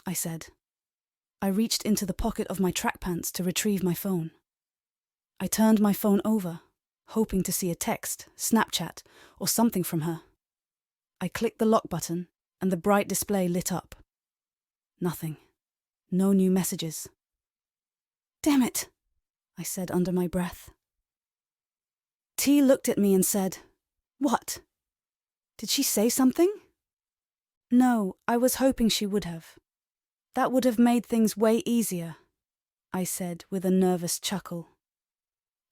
I said. I reached into the pocket of my track pants to retrieve my phone. I turned my phone over, hoping to see a text, Snapchat, or something from her. I clicked the lock button, and the bright display lit up. Nothing. No new messages. "Damn it," I said under my breath. T looked at me and said, "What? Did she say something?" "No, I was hoping she would have. That would have made things way easier," I said with a nervous chuckle.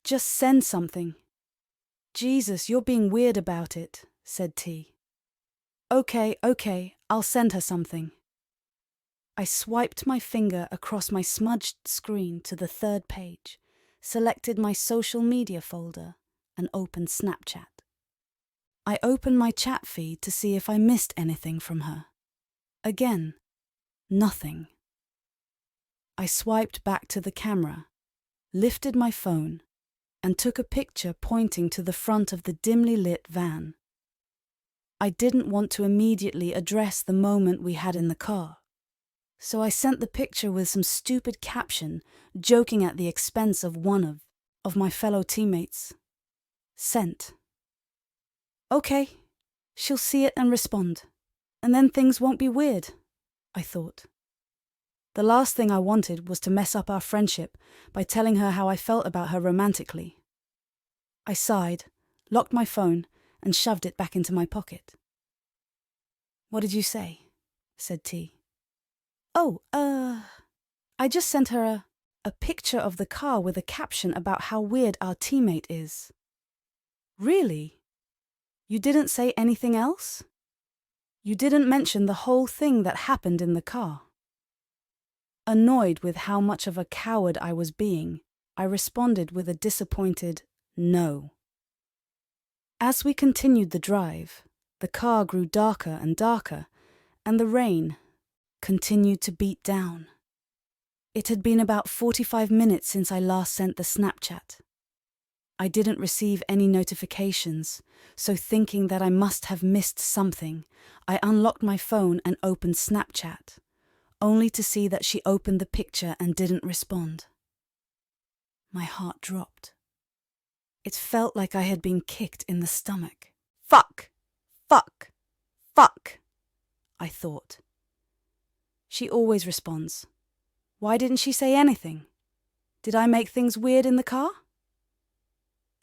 "Just send something." "Jesus, you're being weird about it," said T. Okay, I'll send her something." I swiped my finger across my smudged screen to the third page, selected my social media folder, and opened Snapchat. I opened my chat feed to see if I missed anything from her. Again, nothing. I swiped back to the camera, lifted my phone, and took a picture pointing to the front of the dimly lit van. I didn't want to immediately address the moment we had in the car, so I sent the picture with some stupid caption, joking at the expense of one of my fellow teammates. Sent. Okay, she'll see it and respond, and then things won't be weird, I thought. The last thing I wanted was to mess up our friendship by telling her how I felt about her romantically. I sighed, locked my phone, and shoved it back into my pocket. "What did you say?" said T. "Oh, I just sent her a picture of the car with a caption about how weird our teammate is." "Really? You didn't say anything else? You didn't mention the whole thing that happened in the car?" Annoyed with how much of a coward I was being, I responded with a disappointed no. As we continued the drive, the car grew darker and darker, and the rain continued to beat down. It had been about 45 minutes since I last sent the Snapchat. I didn't receive any notifications, so thinking that I must have missed something, I unlocked my phone and opened Snapchat, only to see that she opened the picture and didn't respond. My heart dropped. It felt like I had been kicked in the stomach. Fuck! I thought. She always responds. Why didn't she say anything? Did I make things weird in the car?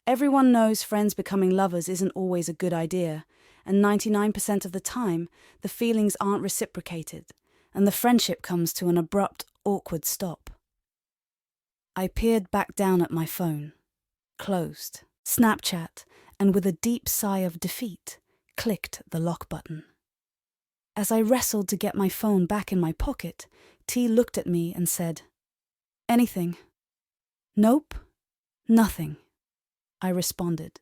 Everyone knows friends becoming lovers isn't always a good idea, and 99% of the time, the feelings aren't reciprocated, and the friendship comes to an abrupt, awkward stop. I peered back down at my phone, closed, Snapchat, and with a deep sigh of defeat, clicked the lock button. As I wrestled to get my phone back in my pocket, T looked at me and said, "Anything?" "Nope, nothing," I responded.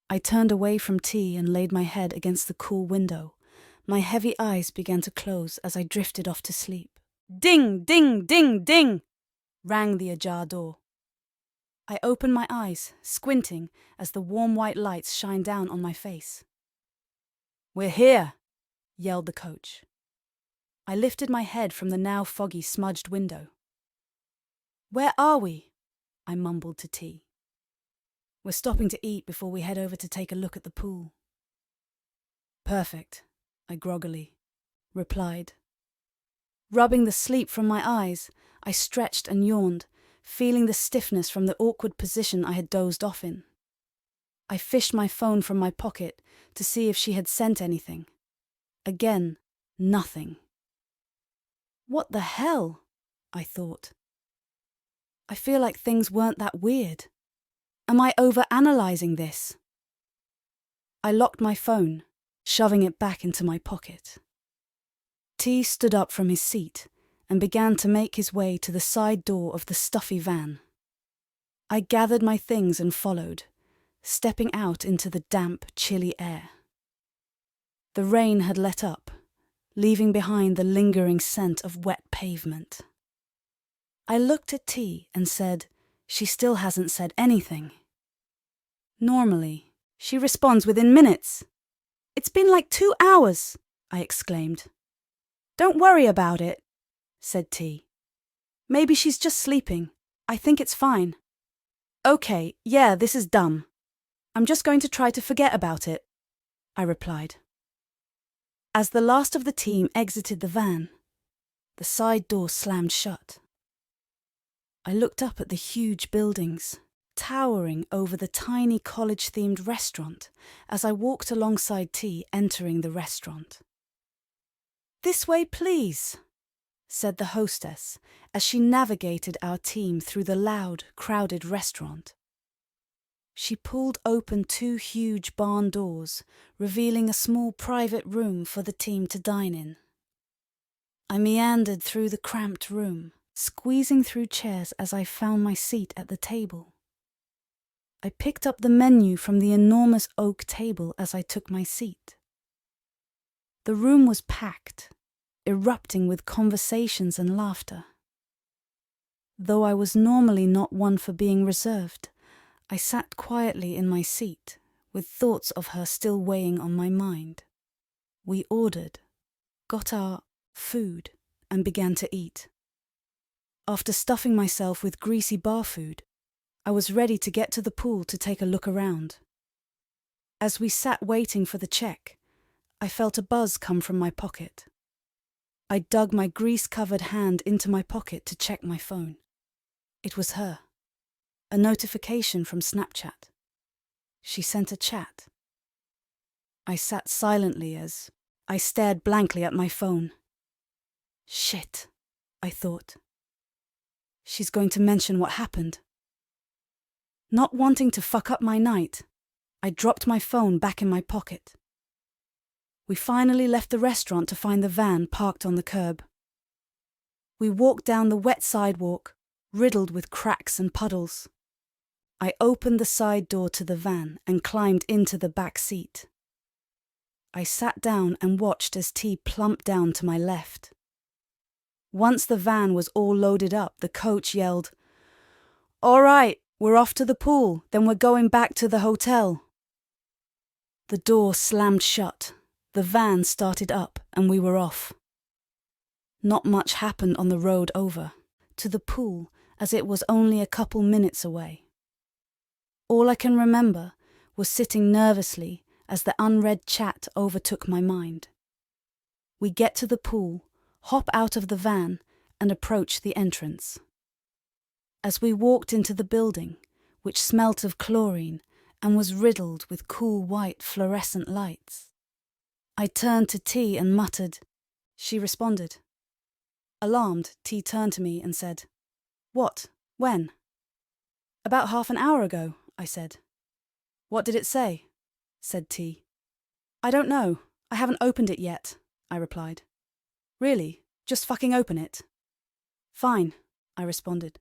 I turned away from T and laid my head against the cool window. My heavy eyes began to close as I drifted off to sleep. Ding, ding, ding, ding, rang the ajar door. I opened my eyes, squinting as the warm white lights shined down on my face. "We're here," yelled the coach. I lifted my head from the now foggy, smudged window. "Where are we?" I mumbled to T. "We're stopping to eat before we head over to take a look at the pool." "Perfect," I groggily replied. Rubbing the sleep from my eyes, I stretched and yawned, feeling the stiffness from the awkward position I had dozed off in. I fished my phone from my pocket to see if she had sent anything. Again, nothing. What the hell? I thought. I feel like things weren't that weird. Am I overanalyzing this? I locked my phone, shoving it back into my pocket. T stood up from his seat and began to make his way to the side door of the stuffy van. I gathered my things and followed, stepping out into the damp, chilly air. The rain had let up, leaving behind the lingering scent of wet pavement. I looked at T and said, "She still hasn't said anything." Normally, she responds within minutes. "It's been like 2 hours," I exclaimed. "Don't worry about it. said T. Maybe she's just sleeping. I think it's fine. Okay, yeah, this is dumb. I'm just going to try to forget about it, I replied. As the last of the team exited the van, the side door slammed shut. I looked up at the huge buildings, towering over the tiny college-themed restaurant as I walked alongside T entering the restaurant. "This way, please," said the hostess as she navigated our team through the loud, crowded restaurant. She pulled open two huge barn doors, revealing a small private room for the team to dine in. I meandered through the cramped room, squeezing through chairs as I found my seat at the table. I picked up the menu from the enormous oak table as I took my seat. The room was packed, erupting with conversations and laughter. Though I was normally not one for being reserved, I sat quietly in my seat, with thoughts of her still weighing on my mind. We ordered, got our food, and began to eat. After stuffing myself with greasy bar food, I was ready to get to the pool to take a look around. As we sat waiting for the check, I felt a buzz come from my pocket. I dug my grease-covered hand into my pocket to check my phone. It was her. A notification from Snapchat. She sent a chat. I sat silently as I stared blankly at my phone. Shit, I thought. She's going to mention what happened. Not wanting to fuck up my night, I dropped my phone back in my pocket. We finally left the restaurant to find the van parked on the curb. We walked down the wet sidewalk, riddled with cracks and puddles. I opened the side door to the van and climbed into the back seat. I sat down and watched as T plumped down to my left. Once the van was all loaded up, the coach yelled, "All right, we're off to the pool, then we're going back to the hotel." The door slammed shut, the van started up, and we were off. Not much happened on the road over to the pool, as it was only a couple minutes away. All I can remember was sitting nervously as the unread chat overtook my mind. We get to the pool, hop out of the van, and approach the entrance. As we walked into the building, which smelt of chlorine and was riddled with cool white fluorescent lights, I turned to T and muttered. She responded. Alarmed, T turned to me and said, "What? When?" "About half an hour ago," I said. "What did it say?" said T. "I don't know. I haven't opened it yet," I replied. "Really? Just fucking open it." "Fine," I responded.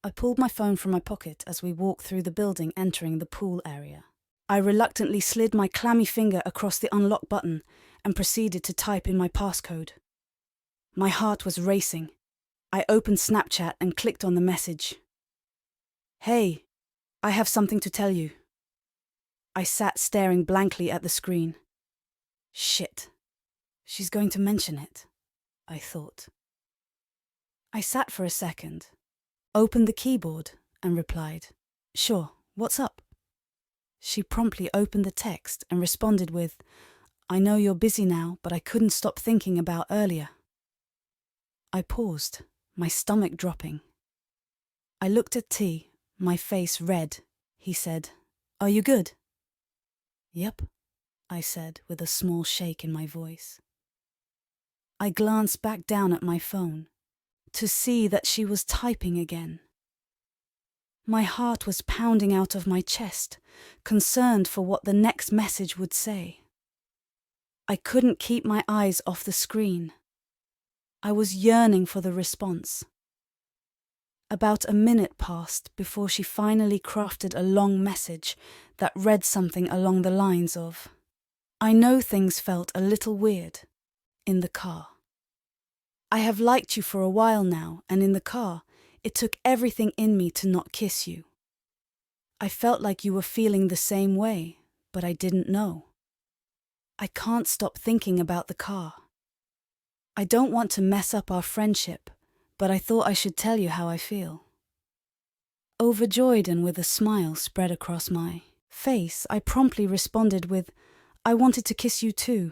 I pulled my phone from my pocket as we walked through the building entering the pool area. I reluctantly slid my clammy finger across the unlock button and proceeded to type in my passcode. My heart was racing. I opened Snapchat and clicked on the message. "Hey, I have something to tell you." I sat staring blankly at the screen. Shit, she's going to mention it, I thought. I sat for a second, opened the keyboard and replied, "Sure, what's up?" She promptly opened the text and responded with, "I know you're busy now, but I couldn't stop thinking about earlier." I paused, my stomach dropping. I looked at T, my face red. He said, "Are you good?" "Yep," I said with a small shake in my voice. I glanced back down at my phone to see that she was typing again. My heart was pounding out of my chest, concerned for what the next message would say. I couldn't keep my eyes off the screen. I was yearning for the response. About a minute passed before she finally crafted a long message that read something along the lines of, "I know things felt a little weird in the car. I have liked you for a while now, and in the car, it took everything in me to not kiss you. I felt like you were feeling the same way, but I didn't know. I can't stop thinking about the car. I don't want to mess up our friendship, but I thought I should tell you how I feel. Overjoyed and with a smile spread across my face, I promptly responded with, I wanted to kiss you too.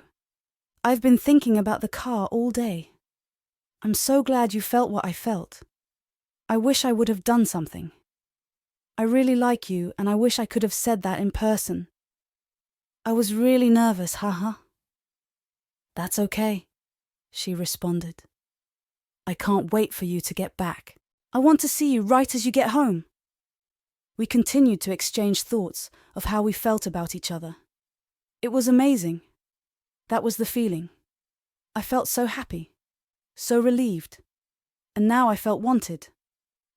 I've been thinking about the car all day. I'm so glad you felt what I felt. I wish I would have done something. I really like you and I wish I could have said that in person. I was really nervous, haha. That's okay, she responded. I can't wait for you to get back. I want to see you right as you get home. We continued to exchange thoughts of how we felt about each other. It was amazing. That was the feeling. I felt so happy, so relieved. And now I felt wanted,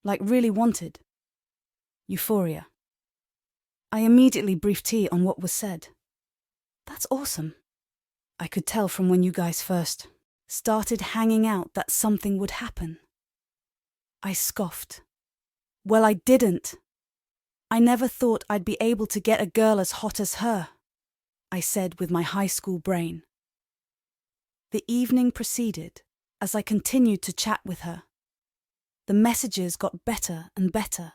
like really wanted. Euphoria. I immediately briefed T on what was said. That's awesome. I could tell from when you guys first started hanging out that something would happen. I scoffed. Well, I didn't. I never thought I'd be able to get a girl as hot as her, I said with my high school brain. The evening proceeded as I continued to chat with her. The messages got better and better,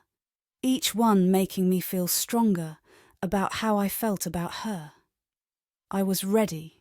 each one making me feel stronger about how I felt about her. I was ready.